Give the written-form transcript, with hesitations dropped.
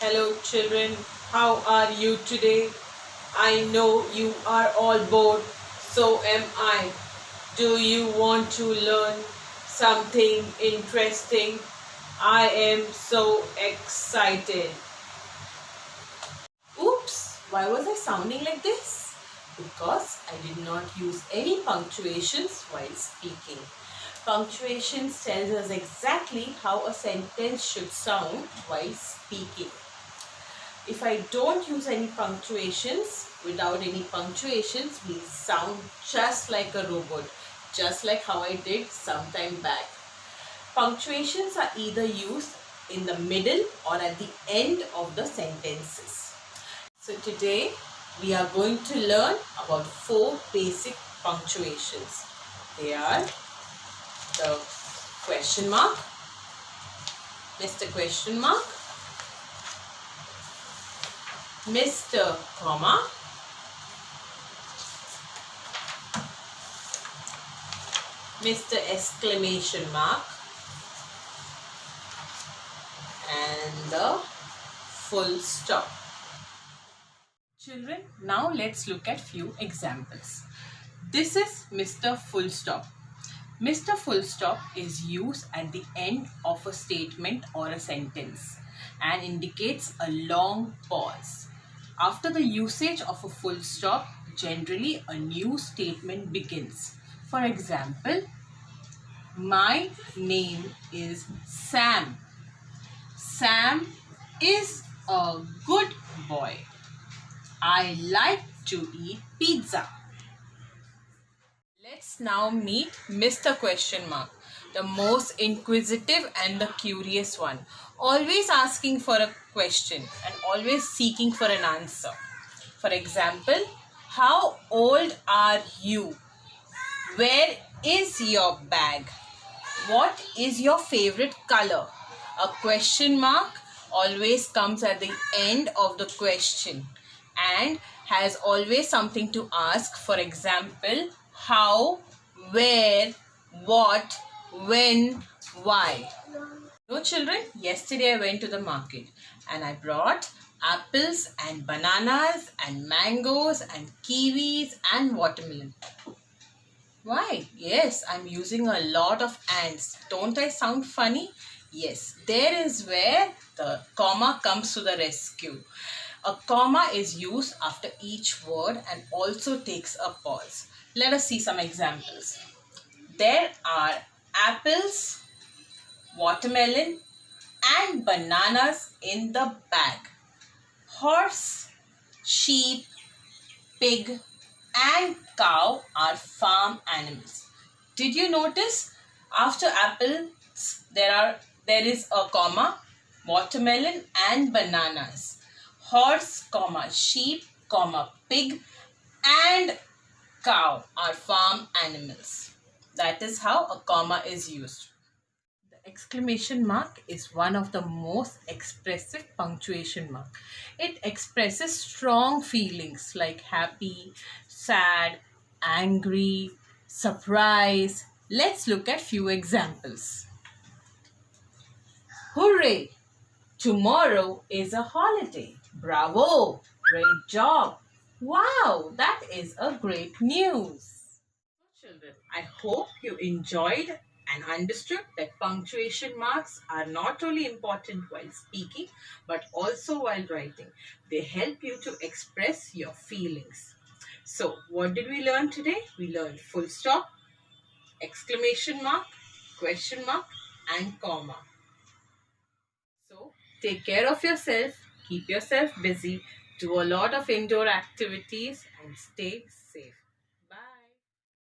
Hello children, how are you today? I know you are all bored, so am I. Do you want to learn something interesting? I am so excited. Oops, why was I sounding like this? Because I did not use any punctuations while speaking. Punctuations tells us exactly how a sentence should sound while speaking. If I don't use any punctuations, without any punctuations, we sound just like a robot, just like how I did some time back. Punctuations are either used in the middle or at the end of the sentences. So today we are going to learn about 4 basic punctuations. They are the question mark, Mr. Question mark, Mr. Comma, Mr. Exclamation mark, and the full stop. Children, now let's look at few examples. This is Mr. Full Stop. Mr. Full Stop is used at the end of a statement or a sentence and indicates a long pause. After the usage of a full stop, generally a new statement begins. For example, my name is Sam. Sam is a good boy. I like to eat pizza. Let's now meet Mr. Question mark, the most inquisitive and the curious one, always asking for a question and always seeking for an answer. For example, how old are you? Where is your bag? What is your favorite color? A question mark always comes at the end of the question and has always something to ask. For example, how, where, what, when, why. No children, yesterday I went to the market and I brought apples and bananas and mangoes and kiwis and watermelon. Why? Yes, I'm using a lot of ands. Don't I sound funny? Yes, there is where the comma comes to the rescue. A comma is used after each word and also takes a pause. Let us see some examples. There are apples, watermelon, and bananas in the bag. Horse, sheep, pig, and cow are farm animals. Did you notice after apples there is a comma, watermelon and bananas, horse, comma, sheep, comma, pig and cow are farm animals. That is how a comma is used. The exclamation mark is one of the most expressive punctuation mark. It expresses strong feelings like happy, sad, angry, surprise. Let's look at few examples. Hooray! Tomorrow is a holiday. Bravo! Great job! Wow, that is a great news. Children, I hope you enjoyed and understood that punctuation marks are not only important while speaking but also while writing. They help you to express your feelings. So, what did we learn today? We learned full stop, exclamation mark, question mark, and comma. So, take care of yourself, keep yourself busy, do a lot of indoor activities, and stay safe.